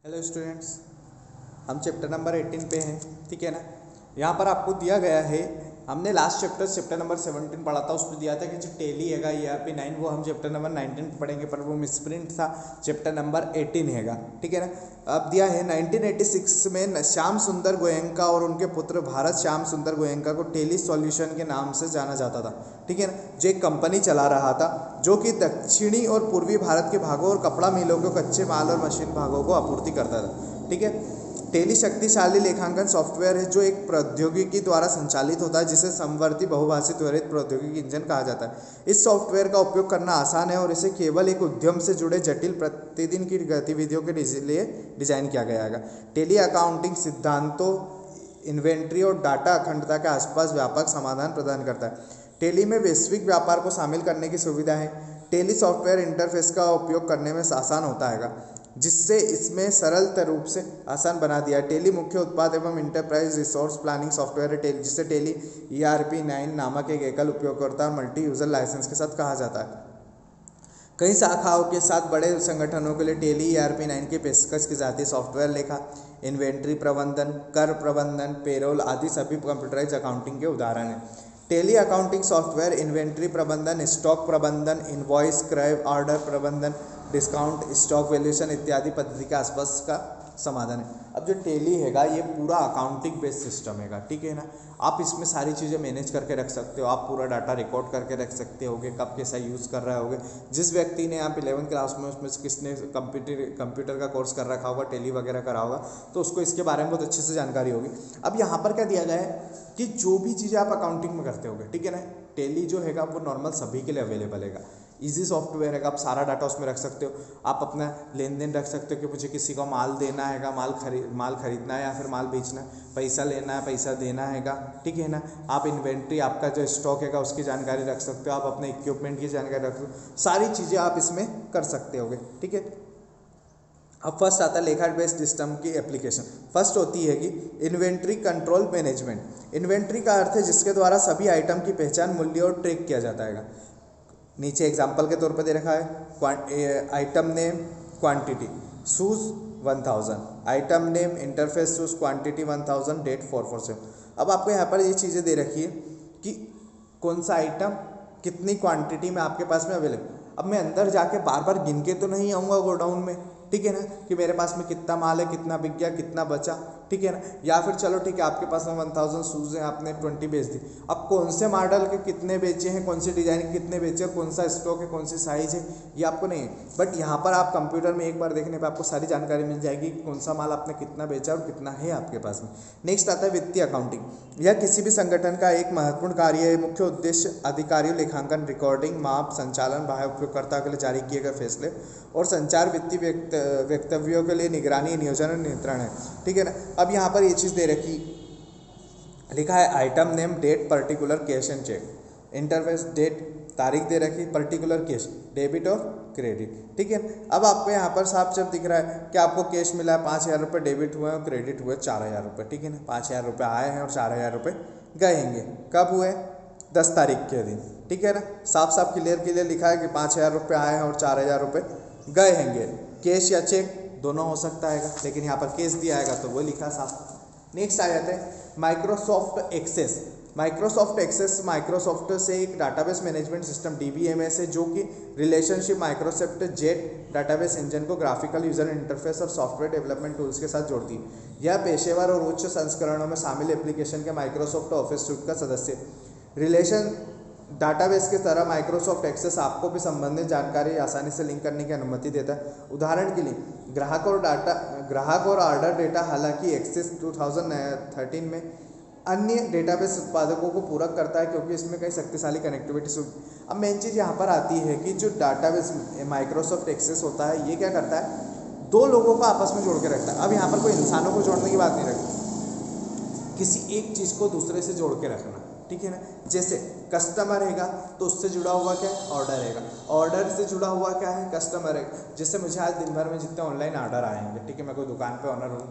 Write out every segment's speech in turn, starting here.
Hello students, हम chapter number 18 पे हैं। ठीक है ना। यहाँ पर आपको दिया गया है, हमने लास्ट चैप्टर नंबर 17 पढ़ा था। उसमें दिया था कि जो टेली हैगा ERP 9 वो हम चैप्टर नंबर 19 पे पढ़ेंगे, पर वो मिसप्रिंट था, चैप्टर नंबर 18 हैगा। ठीक है ना। अब दिया है 1986 में श्याम सुंदर गोयनका और उनके पुत्र भारत श्याम सुंदर गोयनका को टेली सॉल्यूशन के नाम से जाना जाता था। ठीक है ना। जो एक कंपनी चला रहा था जो कि दक्षिणी और पूर्वी भारत के भागों और कपड़ा मिलों को कच्चे माल और मशीन भागों को आपूर्ति करता था। ठीक है। टेली शक्तिशाली लेखांकन सॉफ्टवेयर है जो एक प्रौद्योगिकी द्वारा संचालित होता है जिसे समवर्ती बहुभाषी त्वरित प्रौद्योगिकी इंजन कहा जाता है। इस सॉफ्टवेयर का उपयोग करना आसान है और इसे केवल एक उद्यम से जुड़े जटिल प्रतिदिन की गतिविधियों के लिए डिजाइन किया गया है। टेली अकाउंटिंग सिद्धांतों, इन्वेंट्री और डाटा अखंडता के आसपास व्यापक समाधान प्रदान करता है। टेली में वैश्विक व्यापार को शामिल करने की सुविधा है। टेली सॉफ्टवेयर इंटरफेस का उपयोग करने में आसान होता है जिससे इसमें सरल रूप से आसान बना दिया है। टेली मुख्य उत्पाद एवं इंटरप्राइज रिसोर्स प्लानिंग सॉफ्टवेयर है जिसे टेली ERP 9 नामक एक एकल उपयोगकर्ता और मल्टी यूजर लाइसेंस के साथ कहा जाता है। कई शाखाओं के साथ बड़े संगठनों के लिए टेली ERP 9 की पेशकश की जाती है। सॉफ्टवेयर लेखा, इन्वेंट्री प्रबंधन, कर प्रबंधन, पेरोल आदि सभी कंप्यूटराइज अकाउंटिंग के उदाहरण हैं। टेली अकाउंटिंग सॉफ्टवेयर इन्वेंट्री प्रबंधन, स्टॉक प्रबंधन, इनवॉइस क्रय, ऑर्डर प्रबंधन, डिस्काउंट, स्टॉक वैल्यूएशन इत्यादि पद्धति के आसपास का समाधान है। अब जो टेली हैगा ये पूरा अकाउंटिंग बेस्ड सिस्टम हैगा। ठीक है ना। आप इसमें सारी चीज़ें मैनेज करके रख सकते हो, आप पूरा डाटा रिकॉर्ड करके रख सकते होगे, कब कैसा यूज़ कर रहे होगे। जिस व्यक्ति ने आप 11th क्लास में उसमें से किसने कंप्यूटर का कोर्स कर रखा होगा, टेली वगैरह करा होगा, तो उसको इसके बारे में बहुत अच्छे से जानकारी होगी। अब यहाँ पर क्या दिया गया है कि जो भी चीज़ें आप अकाउंटिंग में करते होगे, ठीक है ना, टेली जो हैगा वो नॉर्मल सभी के लिए अवेलेबल हैगा। इजी सॉफ्टवेयर है, आप सारा डाटा उसमें रख सकते हो। आप अपना लेन देन रख सकते हो कि मुझे किसी को माल देना हैगा, माल खरीदना है या फिर माल बेचना है, पैसा लेना है, पैसा देना हैगा। ठीक है ना। आप इन्वेंट्री, आपका जो स्टॉक हैगा उसकी जानकारी रख सकते हो, आप अपने इक्विपमेंट की जानकारी रख सकते हो, सारी चीज़ें आप इसमें कर सकते होगे। ठीक है। अब फर्स्ट आता है लेखा बेस्ड सिस्टम की एप्लीकेशन। फर्स्ट होती है कि इन्वेंट्री कंट्रोल मैनेजमेंट। इन्वेंट्री का अर्थ है जिसके द्वारा सभी आइटम की पहचान, मूल्य और ट्रैक किया जाता है। नीचे एग्जाम्पल के तौर पर दे रखा है item name, quantity, shoes 1000, item name, interface shoes, quantity 1000, date 447। अब आपको यहाँ पर ये चीज़ें दे रखी है कि कौन सा आइटम कितनी क्वांटिटी में आपके पास में अवेलेबल। अब मैं अंदर जाके बार बार गिन के तो नहीं आऊँगा गोडाउन में, ठीक है ना, कि मेरे पास में कितना माल है, कितना बिक गया, कितना बचा। ठीक है ना। या फिर चलो ठीक है, आपके पास में 1000 शूज़ हैं, आपने 20 बेच दी। अब कौन से मॉडल के कितने बेचे हैं, कौन सी डिज़ाइन के कितने बेचे हैं, कौन सा स्टॉक है, कौन सी साइज़ है, ये आपको नहीं है। बट यहाँ पर आप कंप्यूटर में एक बार देखने पर आपको सारी जानकारी मिल जाएगी कि कौन सा माल आपने कितना बेचा और कितना है आपके पास में। नेक्स्ट आता है वित्तीय अकाउंटिंग। यह किसी भी संगठन का एक महत्वपूर्ण कार्य है। मुख्य उद्देश्य अधिकारियों, लेखांकन, रिकॉर्डिंग, माप, संचालन, बाह्य उपयोगकर्ता के लिए जारी किए गए फैसले और संचार वित्तीय वक्तव्यों के लिए निगरानी, नियोजन और नियंत्रण है। ठीक है ना। अब यहाँ पर ये चीज़ दे रखी, लिखा है item name, date, particular cash and cheque, interface, date, तारीख दे रखी, पर्टिकुलर कैश, डेबिट और क्रेडिट। ठीक है। अब आपको यहाँ पर साफ साफ दिख रहा है कि आपको कैश मिला है 5000 रुपये, डेबिट हुए और क्रेडिट हुए 4000 रुपये। ठीक है ना। 5000 रुपये आए हैं और 4000 रुपये गए हैंगे। कब हुए? 10 तारीख के दिन। ठीक है ना। साफ साफ क्लियर लिखा है कि 5000 रुपये आए हैं और 4000 रुपये गए हैंगे। कैश या चेक दोनों हो सकता है, लेकिन यहाँ पर कैश दिया आएगा तो वो लिखा साफ। नेक्स्ट आ जाते हैं माइक्रोसॉफ्ट एक्सेस। माइक्रोसॉफ्ट से एक डाटाबेस मैनेजमेंट सिस्टम DBMS है जो कि relationship Microsoft jet database engine को ग्राफिकल यूजर इंटरफेस और सॉफ्टवेयर डेवलपमेंट टूल्स के साथ जोड़ती है। यह पेशेवर और उच्च संस्करणों में शामिल एप्लीकेशन के माइक्रोसॉफ्ट ऑफिस सूट का सदस्य है। रिलेशन डाटाबेस की तरह माइक्रोसॉफ्ट एक्सेस आपको भी संबंधित जानकारी आसानी से लिंक करने की अनुमति देता है। उदाहरण के लिए ग्राहक और ऑर्डर डेटा। हालांकि एक्सेस 2013 में अन्य डेटाबेस उत्पादकों को पूरक करता है क्योंकि इसमें कई शक्तिशाली कनेक्टिविटी। अब मेन चीज़ यहाँ पर आती है कि जो डाटाबेस माइक्रोसॉफ्ट एक्सेस होता है ये क्या करता है, दो लोगों को आपस में जोड़ के रखता है। अब यहाँ पर कोई इंसानों को जोड़ने की बात नहीं रखती, किसी एक चीज़ को दूसरे से जोड़ के रखना। ठीक है ना। जैसे कस्टमर रहेगा तो उससे जुड़ा हुआ क्या है, ऑर्डर रहेगा। ऑर्डर से जुड़ा हुआ क्या है, कस्टमर है। जैसे मुझे आज दिन भर में जितने ऑनलाइन ऑर्डर आएंगे, ठीक है, मैं कोई दुकान पे ऑनर हूँ,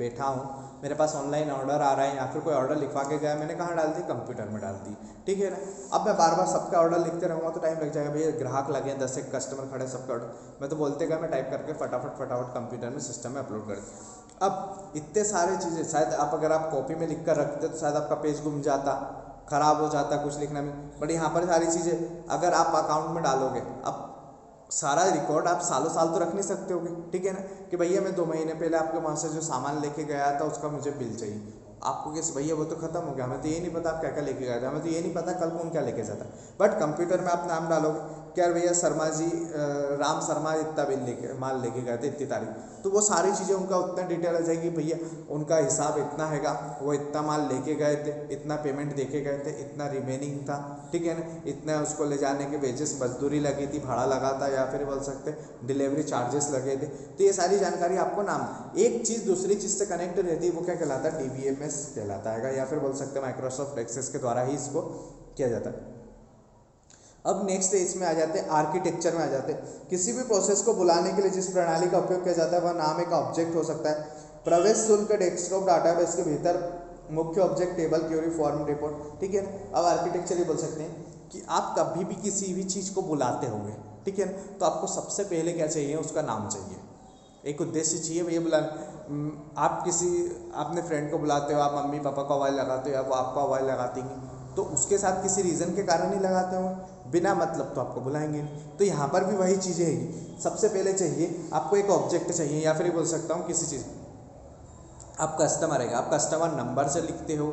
बैठा हूँ, मेरे पास ऑनलाइन ऑर्डर आ रहा है या फिर कोई ऑर्डर लिखवा के गया, मैंने कहाँ डाल दी, कंप्यूटर में डाल दी, ठीक है ना। अब मैं बार बार सबका ऑर्डर लिखते रहूँगा तो टाइम लग जाएगा, भैया ग्राहक लगे 10 एक कस्टमर खड़े सबका ऑर्डर, मैं तो बोलते गया मैं टाइप करके फटाफट कंप्यूटर में सिस्टम में अपलोड कर दी। अब इतने सारे चीज़ें शायद आप अगर आप कॉपी में लिख कर रखते तो शायद आपका पेज गुम जाता, ख़राब हो जाता कुछ लिखने में, बट यहाँ पर सारी चीज़ें अगर आप अकाउंट में डालोगे, अब सारा रिकॉर्ड आप सालों साल तो रख नहीं सकते होगे, ठीक है ना, कि भैया मैं 2 महीने पहले आपके वहाँ से जो सामान लेके गया था उसका मुझे बिल चाहिए, आपको कैसे भैया वो तो खत्म हो गया, हमें तो ये नहीं पता आप क्या क्या लेके गए थे, हमें तो ये नहीं पता कल कौन क्या लेके जाता। बट कंप्यूटर में आप नाम डालोगे क्या भैया शर्मा जी राम शर्मा इतना बिल लेके माल लेके गए थे इतनी तारीख, तो वो सारी चीज़ें उनका उतना डिटेल आ जाएगी, भैया उनका हिसाब इतना हैगा, वो इतना माल लेके गए थे, इतना पेमेंट देके गए थे, इतना रिमेनिंग था, ठीक है ना, इतना उसको ले जाने के वेजेस मजदूरी लगी थी, भाड़ा लगा था, या फिर बोल सकते डिलीवरी चार्जेस लगे थे। तो ये सारी जानकारी आपको नाम, एक चीज़ दूसरी चीज़ से कनेक्ट रहती है, वो क्या कहलाता है, DBMS कहलाता है, या फिर बोल सकते हैं माइक्रोसॉफ्ट एक्सेस के द्वारा ही इसको किया जाता है। अब नेक्स्ट इसमें आ जाते हैं आर्किटेक्चर में आ जाते हैं, किसी भी प्रोसेस को बुलाने के लिए जिस प्रणाली का उपयोग किया जाता है वह नाम एक ऑब्जेक्ट हो सकता है। प्रवेश शुल्क डेस्कटॉप डाटाबेस के भीतर मुख्य object table, query, form, report, ठीक है ना। अब आर्किटेक्चर ये बोल सकते हैं कि आप कभी भी किसी भी चीज़ को बुलाते होंगे, ठीक है ना, तो आपको सबसे पहले क्या चाहिए, उसका नाम चाहिए, एक उद्देश्य चाहिए, भैया बुला, आप किसी अपने फ्रेंड को बुलाते हो, आप मम्मी पापा को आवाज़ लगाते हो या वो आपको आवाज़ लगाती हैं, तो उसके साथ किसी रीज़न के कारण ही लगाते हो, बिना मतलब तो आपको बुलाएंगे नहीं। तो यहाँ पर भी वही चीज़ें हैं, सबसे पहले चाहिए आपको एक ऑब्जेक्ट चाहिए, या फिर बोल सकता हूँ किसी चीज़, आप कस्टमर है, आप कस्टमर नंबर से लिखते हो,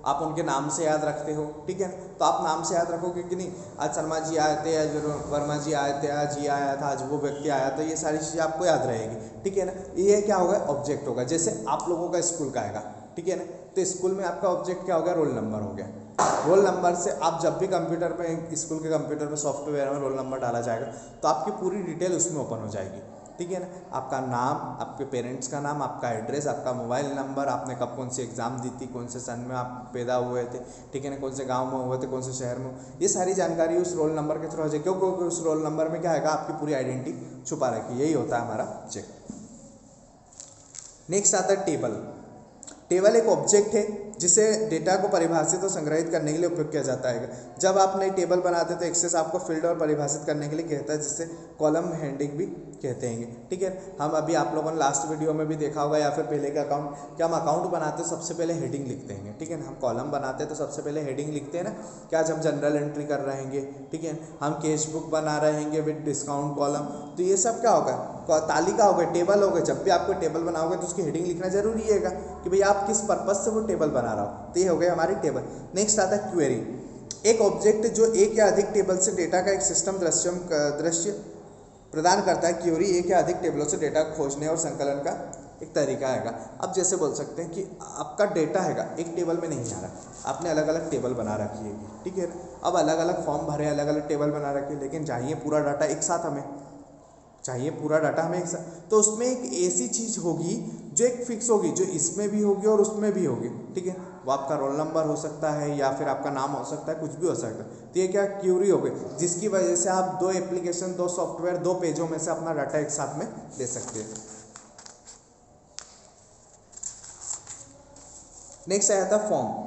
आप उनके नाम से याद रखते हो, ठीक है, तो आप नाम से याद रखोगे कि नहीं, आज शर्मा जी आए थे, आज वर्मा जी आए थे, आज ये आया था, आज वो व्यक्ति आया, तो ये सारी चीज़ें आपको याद रहेगी, ठीक है ना। ये क्या होगा, ऑब्जेक्ट होगा। जैसे आप लोगों का स्कूल का आएगा, ठीक है ना, तो स्कूल में आपका ऑब्जेक्ट क्या हो गया, रोल नंबर हो गया। रोल नंबर से आप जब भी कंप्यूटर में, स्कूल के कंप्यूटर में सॉफ्टवेयर में रोल नंबर डाला जाएगा तो आपकी पूरी डिटेल उसमें ओपन हो जाएगी, ठीक है ना। आपका नाम, आपके पेरेंट्स का नाम, आपका एड्रेस, आपका मोबाइल नंबर, आपने कब कौन सी एग्ज़ाम दी थी, कौन से सन में आप पैदा हुए थे, ठीक है ना, कौन से गांव में हुए थे, कौन से शहर में, ये सारी जानकारी उस रोल नंबर के थ्रू हो जाएगी, क्योंकि उस रोल नंबर में क्या आएगा, आपकी पूरी आइडेंटिटी छुपा रखी। यही होता है हमारा चेक। नेक्स्ट आता है टेबल। टेबल एक ऑब्जेक्ट है जिसे डेटा को परिभाषित और संग्रहित करने के लिए उपयोग किया जाता है। जब आप नई टेबल बनाते हैं तो एक्सेस आपको फील्ड और परिभाषित करने के लिए कहता है, जिसे कॉलम हेडिंग भी कहते हैं, ठीक है। हम अभी आप लोगों ने लास्ट वीडियो में भी देखा होगा, या फिर पहले का अकाउंट, क्या हम अकाउंट बनाते हैं सबसे पहले हेडिंग लिखते हैं, ठीक है ना। हम कॉलम बनाते हैं तो सबसे पहले हेडिंग लिखते हैं ना, क्या आज हम जनरल एंट्री कर रहे हैं, ठीक है, हम कैश बुक बना रहे हैं विद डिस्काउंट कॉलम, तो ये सब क्या होगा, तालिका हो गई, टेबल हो गई। जब भी आपको टेबल बनाओगे तो उसकी हेडिंग लिखना जरूरी है कि भाई आप किस पर्पज से वो टेबल बना रहा हो, तो ये हो गई हमारी टेबल। नेक्स्ट आता है क्वेरी, एक ऑब्जेक्ट जो एक या अधिक टेबल से डेटा का एक सिस्टम दृश्य प्रदान करता है। क्वेरी एक या अधिक टेबलों से डेटा खोजने और संकलन का एक तरीका हैगा। अब जैसे बोल सकते हैं कि आपका डेटा हैगा एक टेबल में नहीं आ रहा, आपने अलग अलग टेबल बना रखी है, ठीक है। अब अलग अलग फॉर्म भरे, अलग अलग टेबल बना रखी है, लेकिन चाहिए पूरा डाटा एक साथ, हमें चाहिए पूरा डाटा हमें एक साथ, तो उसमें एक ऐसी चीज़ होगी जो एक फिक्स होगी, जो इसमें भी होगी और उसमें भी होगी, ठीक है। वो आपका रोल नंबर हो सकता है या फिर आपका नाम हो सकता है, कुछ भी हो सकता है। तो ये क्या क्वेरी हो गई, जिसकी वजह से आप 2 एप्लीकेशन, 2 सॉफ्टवेयर, 2 पेजों में से अपना डाटा एक साथ में ले सकते हैं। नेक्स्ट आया था फॉर्म।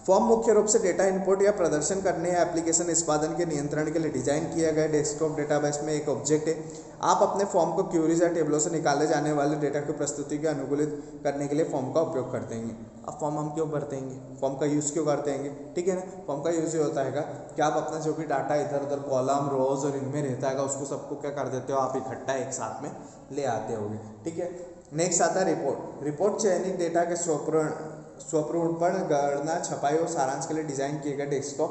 फॉर्म मुख्य रूप से डेटा इनपुट या प्रदर्शन करने या एप्लीकेशन निष्पादन के नियंत्रण के लिए डिजाइन किया गया डेस्कटॉप डेटाबेस में एक ऑब्जेक्ट है। आप अपने फॉर्म को क्वेरीज या टेबलों से निकाले जाने वाले डेटा की प्रस्तुति को अनुकूलित करने के लिए फॉर्म का उपयोग करते हैं। अब फॉर्म हम क्यों भरते हैं, फॉर्म का यूज़ क्यों करते हैं, ठीक है ना। फॉर्म का यूज़ ये होता है कि आप अपना जो भी डाटा इधर उधर कॉलम, रोज और इनमें रहता है उसको सबको क्या कर देते हो, आप इकट्ठा एक साथ में ले आते होगे, ठीक है। नेक्स्ट आता है रिपोर्ट। रिपोर्ट चयनित डेटा के स्वरूपण, गणना, छपाई और सारांश के लिए डिजाइन किए गए डेस्कटॉप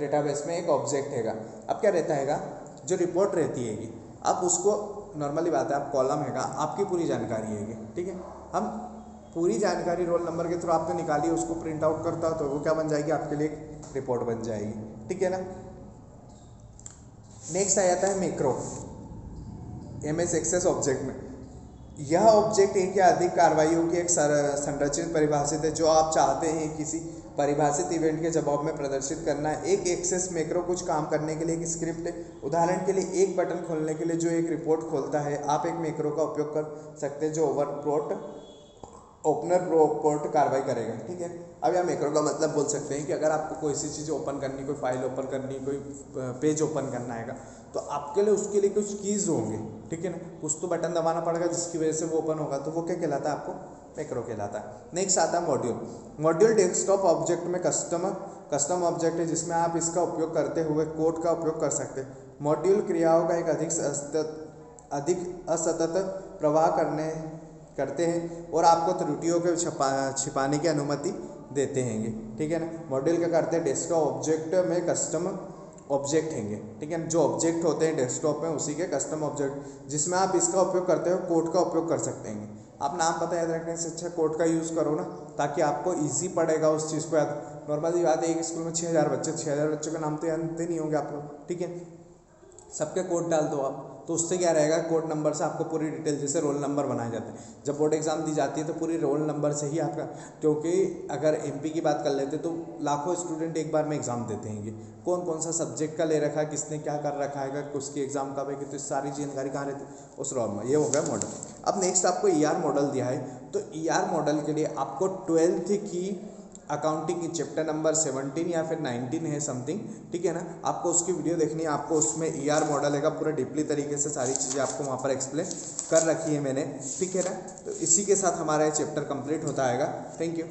डेटाबेस में एक ऑब्जेक्ट हैगा। अब क्या रहता हैगा, जो रिपोर्ट रहती हैगी, आप उसको नॉर्मली बात है, आप कॉलम हैगा, आपकी पूरी जानकारी हैगी, ठीक है। हम पूरी जानकारी रोल नंबर के थ्रू आपने निकाली, उसको प्रिंट आउट करता तो वो क्या बन जाएगी, आपके लिए एक रिपोर्ट बन जाएगी, ठीक है ना। नेक्स्ट आ जाता है मैक्रो, MS एक्सेस ऑब्जेक्ट में। यह ऑब्जेक्ट एक या अधिक कार्रवाइयों की एक संरचित परिभाषित है जो आप चाहते हैं किसी परिभाषित इवेंट के जवाब में प्रदर्शित करना है। एक एक्सेस मैक्रो कुछ काम करने के लिए एक स्क्रिप्ट है। उदाहरण के लिए एक बटन खोलने के लिए जो एक रिपोर्ट खोलता है, आप एक मैक्रो का उपयोग कर सकते हैं जो ओपनर प्रोपोर्ट कार्रवाई करेगा, ठीक है। अब यहाँ मैक्रो का मतलब बोल सकते हैं कि अगर आपको कोई सी चीज़ ओपन करनी, कोई फाइल ओपन करनी, कोई पेज ओपन करना है तो आपके लिए उसके लिए कुछ कीज़ होंगे, ठीक है ना, कुछ तो बटन दबाना पड़ेगा जिसकी वजह से वो ओपन होगा, तो वो क्या कहलाता है, आपको मैक्रो कहलाता है। नेक्स्ट आता है मॉड्यूल। मॉड्यूल डेस्कटॉप ऑब्जेक्ट में कस्टम ऑब्जेक्ट है जिसमें आप इसका उपयोग करते हुए कोड का उपयोग कर सकते हैं। मॉड्यूल क्रियाओं का एक अधिक असतत प्रवाह करते हैं और आपको त्रुटियों के छिपाने की अनुमति देते हैं, ठीक है ना। मॉड्यूल क्या करते हैं, डेस्कटॉप ऑब्जेक्ट में कस्टम ऑब्जेक्ट हैंगे, ठीक है, जो ऑब्जेक्ट होते हैं डेस्कटॉप में उसी के कस्टम ऑब्जेक्ट जिसमें आप इसका उपयोग करते हो कोड का उपयोग कर सकते हैं। आप नाम पता याद रखने से अच्छा कोड का यूज़ करो ना, ताकि आपको इजी पड़ेगा उस चीज़ को याद। नॉर्मली बात है, एक स्कूल में 6000 बच्चों के नाम तो जानते नहीं होंगे आप लोग, ठीक है, सबके कोड डाल दो आप, तो उससे क्या रहेगा, कोड नंबर से आपको पूरी डिटेल, जैसे रोल नंबर बनाए जाते हैं जब बोर्ड एग्जाम दी जाती है तो पूरी रोल नंबर से ही आपका, क्योंकि अगर एमपी की बात कर लेते तो लाखों स्टूडेंट एक बार में एग्जाम देते हैं, कौन कौन सा सब्जेक्ट का ले रखा है, किसने क्या कर रखा है, अगर उसकी एग्जाम कब है, तो सारी जानकारी कहाँ रहती है, उस रोल में। ये हो गया मॉडल। अब नेक्स्ट आपको ईआर मॉडल दिया है, तो ईआर मॉडल के लिए आपको 12th की अकाउंटिंग की चैप्टर नंबर 17 या फिर 19 है समथिंग, ठीक है ना, आपको उसकी वीडियो देखनी है। आपको उसमें ईआर मॉडल है का पूरा डीपली तरीके से सारी चीज़ें आपको वहाँ पर एक्सप्लेन कर रखी है मैंने, ठीक है ना। तो इसी के साथ हमारा ये चैप्टर कंप्लीट होता आएगा। Thank you.